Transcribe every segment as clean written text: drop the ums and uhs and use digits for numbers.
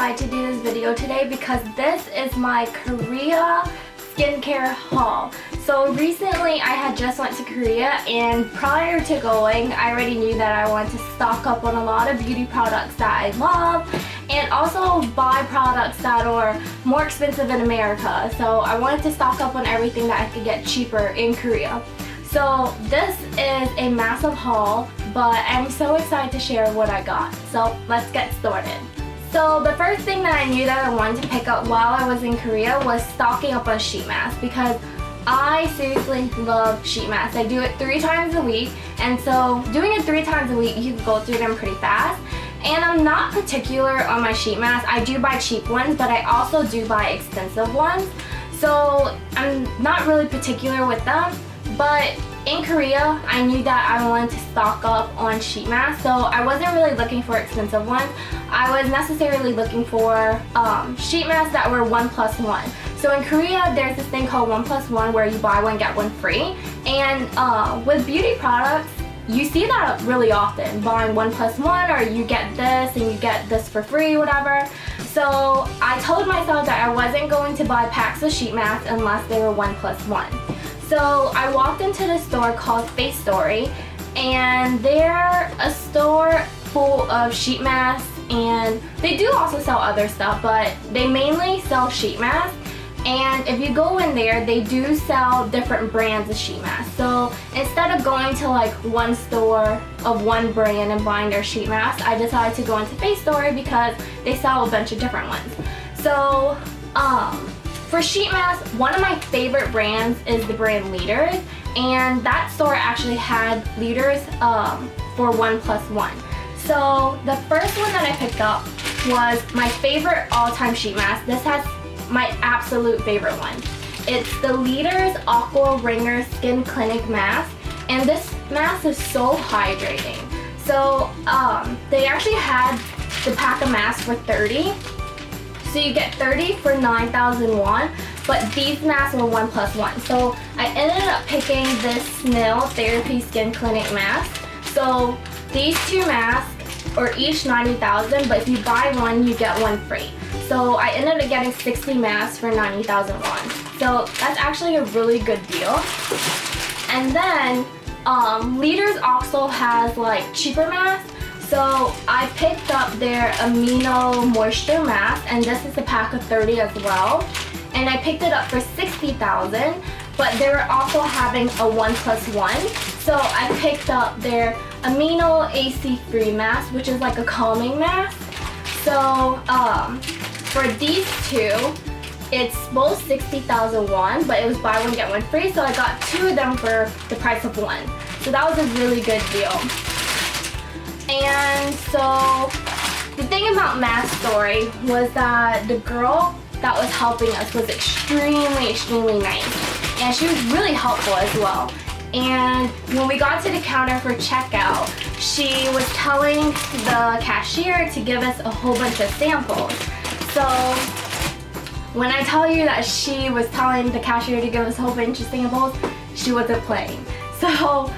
decided to do this video today because this is my Korea skincare haul. So recently I had just went to Korea, and prior to going I already knew that I wanted to stock up on a lot of beauty products that I love and also buy products that are more expensive in America. So I wanted to stock up on everything that I could get cheaper in Korea. So this is a massive haul, but I'm so excited to share what I got. So let's get started. So the first thing that I knew that I wanted to pick up while I was in Korea was stocking up on sheet masks, because I seriously love sheet masks. I do it 3 times a week, and so doing it 3 times a week, you can go through them pretty fast. And I'm not particular on my sheet masks. I do buy cheap ones, but I also do buy expensive ones. So I'm not really particular with them. But in Korea, I knew that I wanted to stock up on sheet masks, so I wasn't really looking for expensive ones. I was necessarily looking for sheet masks that were 1+1. So in Korea, there's this thing called 1+1 where you buy one, get one free. And with beauty products, you see that really often, buying 1+1, or you get this and you get this for free, whatever. So I told myself that I wasn't going to buy packs of sheet masks unless they were 1+1. So I walked into the store called Face Story, and they're a store full of sheet masks, and they do also sell other stuff, but they mainly sell sheet masks. And if you go in there, they do sell different brands of sheet masks. So instead of going to like one store of one brand and buying their sheet masks, I decided to go into Face Story because they sell a bunch of different ones. So for sheet masks, one of my favorite brands is the brand Leaders, and that store actually had Leaders for 1+1. So the first one that I picked up was my favorite all-time sheet mask. This has my absolute favorite one. It's the Leaders Aqua Ringer Skin Clinic Mask, and this mask is so hydrating. So they actually had the pack of masks for 30. So you get 30 for 9,000 won, but these masks were 1+1. So I ended up picking this Snail Therapy Skin Clinic mask. So these 2 masks are each 90,000, but if you buy one, you get one free. So I ended up getting 60 masks for 90,000 won. So that's actually a really good deal. And then Leaders also has like cheaper masks. So I picked up their Amino Moisture Mask, and this is a pack of 30 as well. And I picked it up for 60,000, but they were also having a 1+1. So I picked up their Amino AC Free Mask, which is like a calming mask. So for these 2, it's both 60,000 won, but it was buy one get one free. So I got 2 of them for the price of 1. So that was a really good deal. And so the thing about Mask Story was that the girl that was helping us was extremely nice, and she was really helpful as well. And when we got to the counter for checkout, she was telling the cashier to give us a whole bunch of samples. So when I tell you that she was telling the cashier to give us a whole bunch of samples, she wasn't playing. So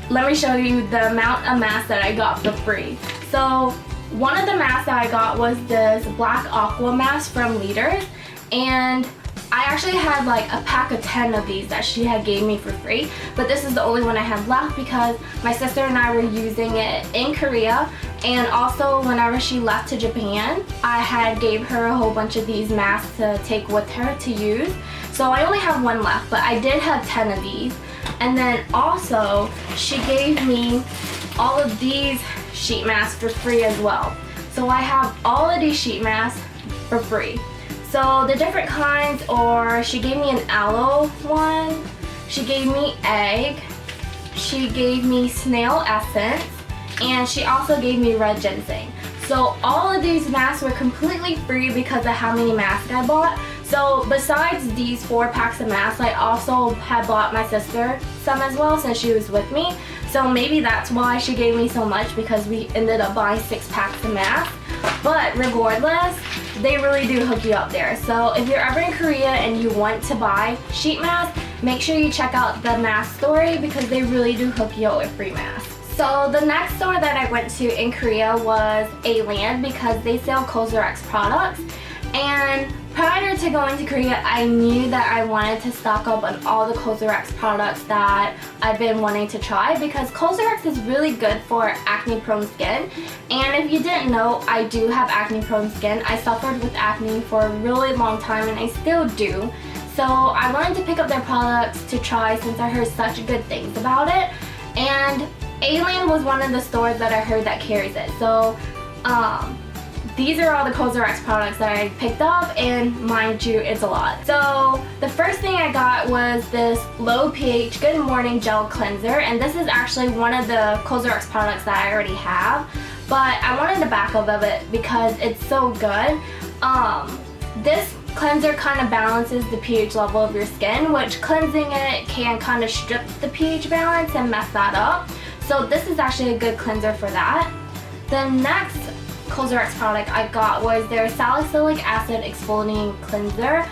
let me show you the amount of masks that I got for free. So one of the masks that I got was this Black Aqua mask from Leaders, and I actually had like a pack of 10 of these that she had gave me for free, but this is the only one I had left because my sister and I were using it in Korea, and also whenever she left to Japan, I had gave her a whole bunch of these masks to take with her to use. So I only have one left, but I did have 10 of these. And then also, she gave me all of these sheet masks for free as well. So I have all of these sheet masks for free. So the different kinds are, she gave me an aloe one, she gave me egg, she gave me snail essence, and she also gave me red ginseng. So all of these masks were completely free because of how many masks I bought. So besides these 4 packs of masks, I also had bought my sister some as well since she was with me. So maybe that's why she gave me so much, because we ended up buying 6 packs of masks. But regardless, they really do hook you up there. So if you're ever in Korea and you want to buy sheet masks, make sure you check out the Mask Story because they really do hook you up with free masks. So the next store that I went to in Korea was Aland because they sell Cosrx products. And prior to going to Korea, I knew that I wanted to stock up on all the Cosrx products that I've been wanting to try because Cosrx is really good for acne-prone skin. And if you didn't know, I do have acne-prone skin. I suffered with acne for a really long time and I still do. So I wanted to pick up their products to try since I heard such good things about it. And Aland was one of the stores that I heard that carries it. So these are all the Cosrx products that I picked up, and mind you, it's a lot. So the first thing I got was this low pH Good Morning Gel Cleanser, and this is actually one of the Cosrx products that I already have, but I wanted the backup of it because it's so good. This cleanser kind of balances the pH level of your skin, which cleansing it can kind of strip the pH balance and mess that up. So this is actually a good cleanser for that. The next Cosrx product I got was their salicylic acid exfoliating cleanser.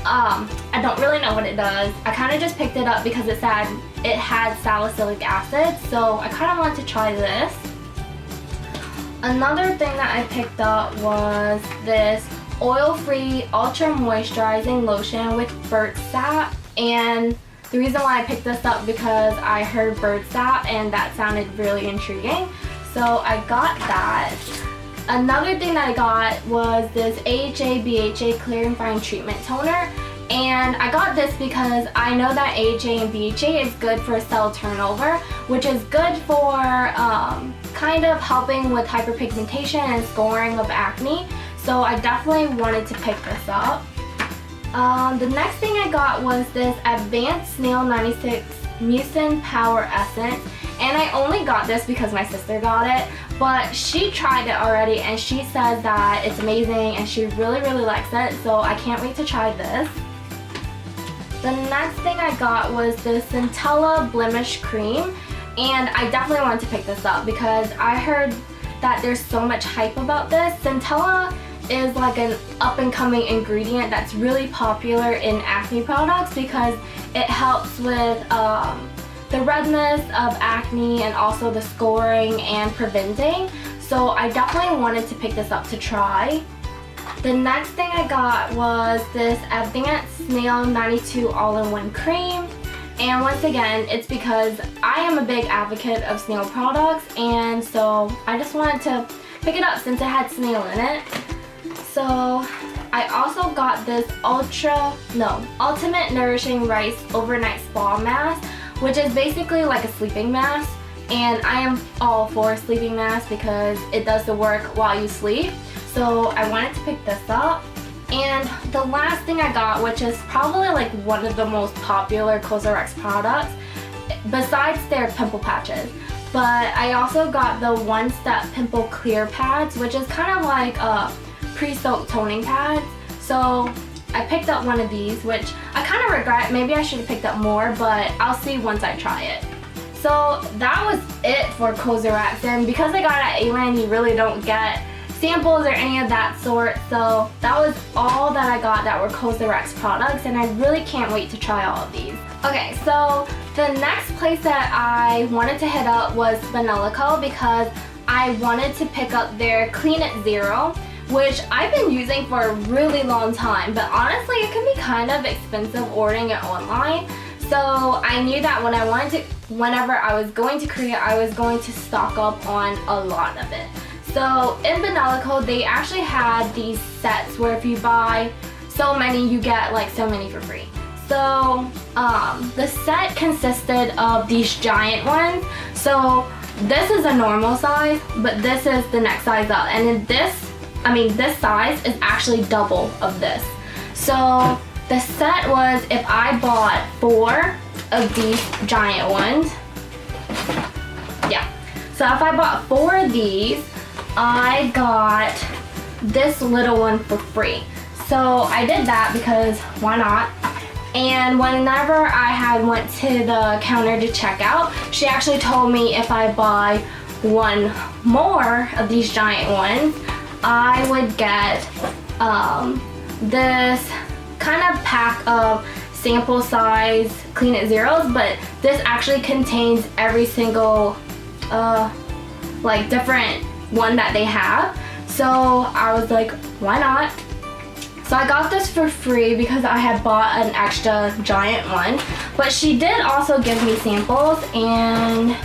I don't really know what it does. I kind of just picked it up because it said it had salicylic acid, so I kind of wanted to try this. Another thing that I picked up was this oil-free ultra moisturizing lotion with bird sap, and the reason why I picked this up because I heard bird sap and that sounded really intriguing, so I got that. Another thing that I got was this AHA BHA Clear and Fine Treatment Toner, and I got this because I know that AHA and BHA is good for cell turnover, which is good for kind of helping with hyperpigmentation and scoring of acne, so I definitely wanted to pick this up. The next thing I got was this Advanced Snail 96 Mucin Power Essence, and I only got this because my sister got it, but she tried it already and she says that it's amazing and she really likes it, so I can't wait to try this. The next thing I got was the Centella Blemish Cream, and I definitely wanted to pick this up because I heard that there's so much hype about this. Centella is like an up-and-coming ingredient that's really popular in acne products because it helps with the redness of acne and also the scoring and preventing. So I definitely wanted to pick this up to try. The next thing I got was this Advanced Snail 92 All-in-One Cream. And once again, it's because I am a big advocate of snail products, and so I just wanted to pick it up since it had snail in it. So I also got this Ultimate Nourishing Rice Overnight Spa Mask, which is basically like a sleeping mask, and I am all for a sleeping mask because it does the work while you sleep. So I wanted to pick this up. And the last thing I got, which is probably like one of the most popular Cosrx products, besides their pimple patches, but I also got the One Step Pimple Clear Pads, which is kind of like a pre-soaked toning pads. So I picked up one of these, which I kind of regret. Maybe I should have picked up more, but I'll see once I try it. So that was it for Cosrx, and because I got it at Aland, you really don't get samples or any of that sort, so that was all that I got that were Cosrx products, and I really can't wait to try all of these. Okay, so the next place that I wanted to hit up was Banila Co because I wanted to pick up their Clean It Zero, which I've been using for a really long time, but honestly it can be kind of expensive ordering it online. So I knew that whenever I was going to Korea, I was going to stock up on a lot of it. So in Banila Co, they actually had these sets where if you buy so many, you get like so many for free. So the set consisted of these giant ones. So this is a normal size, but this is the next size up. And in this size is actually double of this. So the set was, if I bought 4 of these giant ones, yeah. So if I bought 4 of these, I got this little one for free. So I did that because why not? And whenever I went to the counter to check out, she actually told me if I buy 1 more of these giant ones, I would get this kind of pack of sample size Clean It Zeros, but this actually contains every single like different one that they have. So I was like, why not? So I got this for free because I had bought an extra giant one. But she did also give me samples, and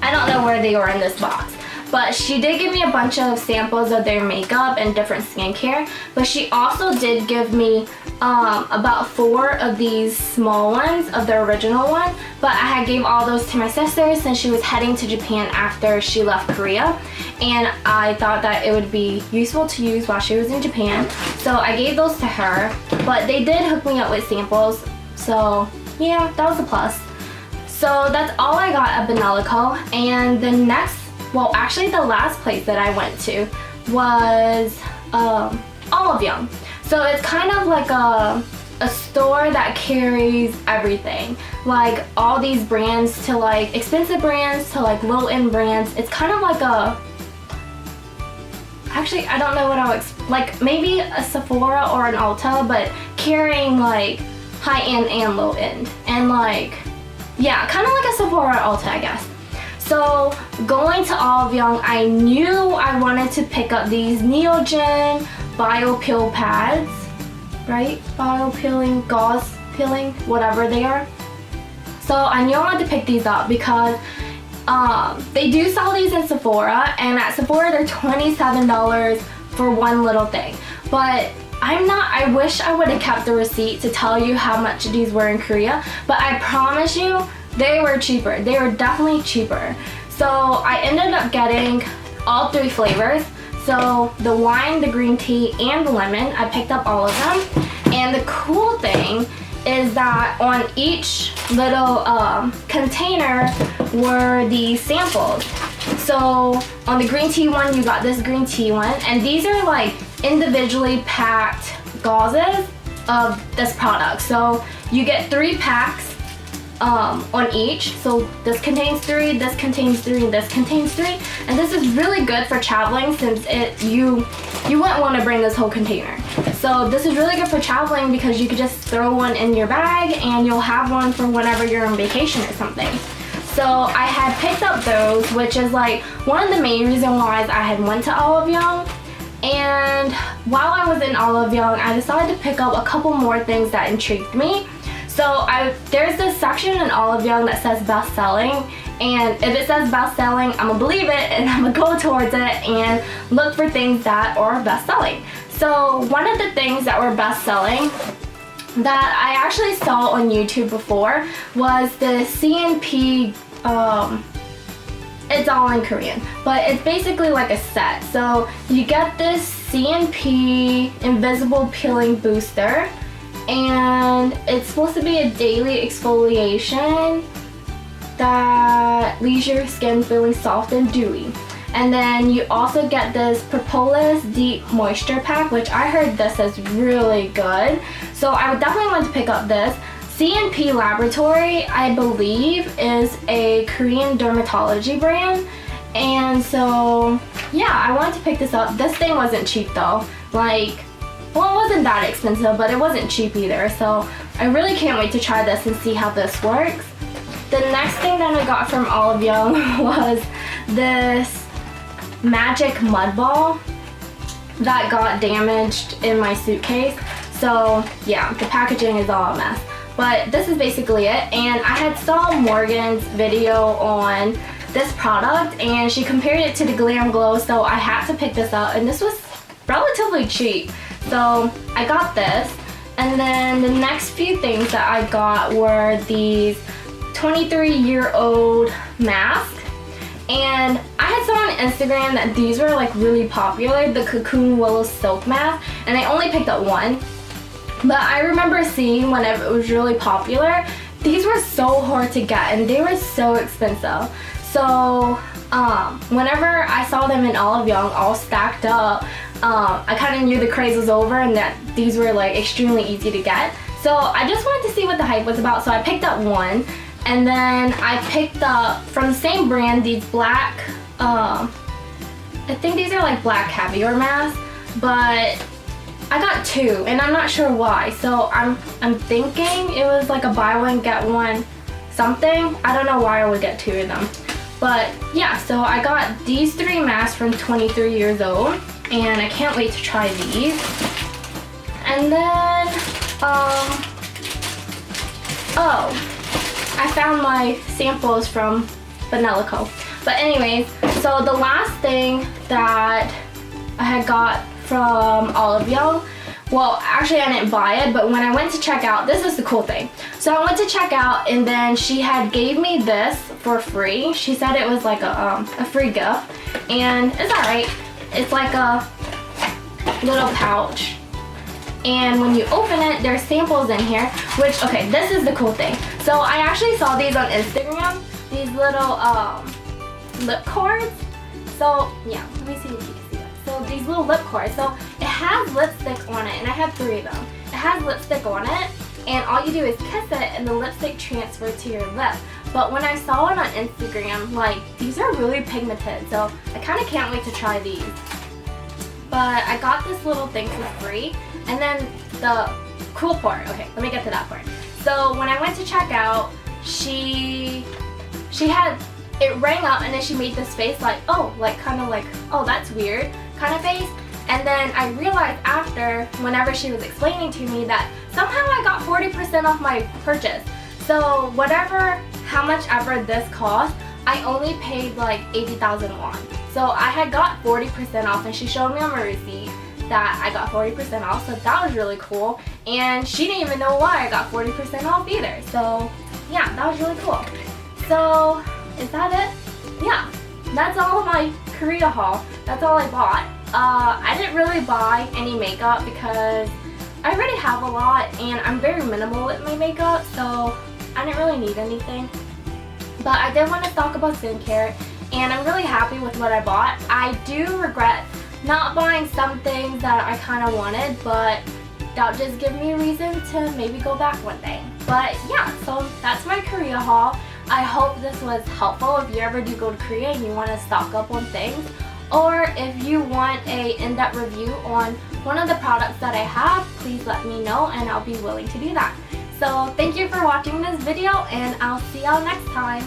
I don't know where they were in this box. But she did give me a bunch of samples of their makeup and different skincare. But she also did give me about 4 of these small ones of the original one. But I had gave all those to my sister since she was heading to Japan after she left Korea. And I thought that it would be useful to use while she was in Japan. So I gave those to her. But they did hook me up with samples. So yeah, that was a plus. So that's all I got at Banila Co. And the next, well, actually the last place that I went to was Olive Young. So it's kind of like a store that carries everything. Like all these brands, to like expensive brands to like low-end brands. It's kind of like a, actually I don't know what I would, like maybe a Sephora or an Ulta, but carrying like high-end and low-end. And like, yeah, kind of like a Sephora or Ulta, I guess. So going to Olive Young, I knew I wanted to pick up these Neogen Bio Peel pads, right? Bio peeling, gauze peeling, whatever they are. So I knew I wanted to pick these up because they do sell these in Sephora, and at Sephora they're $27 for one little thing. But I wish I would have kept the receipt to tell you how much these were in Korea, but I promise you, they were cheaper. They were definitely cheaper. So I ended up getting all 3 flavors. So the wine, the green tea, and the lemon, I picked up all of them. And the cool thing is that on each little container were the samples. So on the green tea one, you got this green tea one. And these are like individually packed gauzes of this product. So you get 3 packs on each. So this contains 3, this contains 3, and this contains 3. And this is really good for traveling since you wouldn't want to bring this whole container. So this is really good for traveling because you could just throw one in your bag and you'll have one for whenever you're on vacation or something. So I had picked up those, which is like one of the main reasons why I had went to Olive Young. And while I was in Olive Young, I decided to pick up a couple more things that intrigued me. So there's this section in Olive Young that says best selling, and if it says best selling, I'm gonna believe it and I'm gonna go towards it and look for things that are best selling. So one of the things that were best selling that I actually saw on YouTube before was the CNP, it's all in Korean, but it's basically like a set. So you get this CNP Invisible Peeling Booster, and it's supposed to be a daily exfoliation that leaves your skin feeling soft and dewy. And then you also get this Propolis Deep Moisture Pack, which I heard this is really good. So I would definitely want to pick up this. CNP Laboratory, I believe, is a Korean dermatology brand. And so, yeah, I wanted to pick this up. This thing wasn't cheap though. Like, well, it wasn't that expensive, but it wasn't cheap either. So I really can't wait to try this and see how this works. The next thing that I got from Olive Young was this magic mud ball that got damaged in my suitcase. So yeah, the packaging is all a mess. But this is basically it. And I had saw Morgan's video on this product and she compared it to the Glam Glow, so I had to pick this up, and this was relatively cheap. So I got this, and then the next few things that I got were these 23-year-old masks. And I had saw on Instagram that these were like really popular, the Cocoon Willow Silk Mask, and I only picked up one. But I remember seeing whenever it was really popular, these were so hard to get and they were so expensive. So whenever I saw them in Olive Young all stacked up, I kind of knew the craze was over and that these were like extremely easy to get. So I just wanted to see what the hype was about, so I picked up one. And then I picked up from the same brand these black, I think these are like black caviar masks, but I got 2 and I'm not sure why. So I'm thinking it was like a buy one get one something. I don't know why I would get 2 of them. But yeah, so I got these 3 masks from 23 years old, and I can't wait to try these. And then, oh, I found my samples from Banila Co. But anyways, so the last thing that I had got from all of y'all, well, actually I didn't buy it, but when I went to check out, this is the cool thing. So I went to check out, and then she had gave me this for free. She said it was like a free gift, and it's alright. It's like a little pouch. And when you open it, there's samples in here, which, okay, this is the cool thing. So I actually saw these on Instagram, these little lip cords. So yeah, let me see if you can see that. So these little lip cords. So it has lipstick on it, and I have 3 of them. It has lipstick on it, and all you do is kiss it, and the lipstick transfers to your lip. But when I saw it on Instagram, like, these are really pigmented, so I kind of can't wait to try these. But I got this little thing for free. And then the cool part, okay, let me get to that part. So when I went to check out, she had, it rang up, and then she made this face like, oh, like kind of like, oh, that's weird kind of face. And then I realized after, whenever she was explaining to me, that somehow I got 40% off my purchase. So whatever, how much ever this cost, I only paid like 80,000 won. So I had got 40% off, and she showed me on my receipt that I got 40% off, so that was really cool. And she didn't even know why I got 40% off either. So yeah, that was really cool. So is that it? Yeah, that's all of my Korea haul. That's all I bought. I didn't really buy any makeup because I already have a lot, and I'm very minimal with my makeup, so I didn't really need anything. But I did want to talk about skincare, and I'm really happy with what I bought. I do regret not buying some things that I kind of wanted, but that'll just give me a reason to maybe go back one day. But yeah, so that's my Korea haul. I hope this was helpful if you ever do go to Korea and you want to stock up on things, or if you want a in-depth review on one of the products that I have, please let me know, and I'll be willing to do that. So thank you for watching this video, and I'll see y'all next time.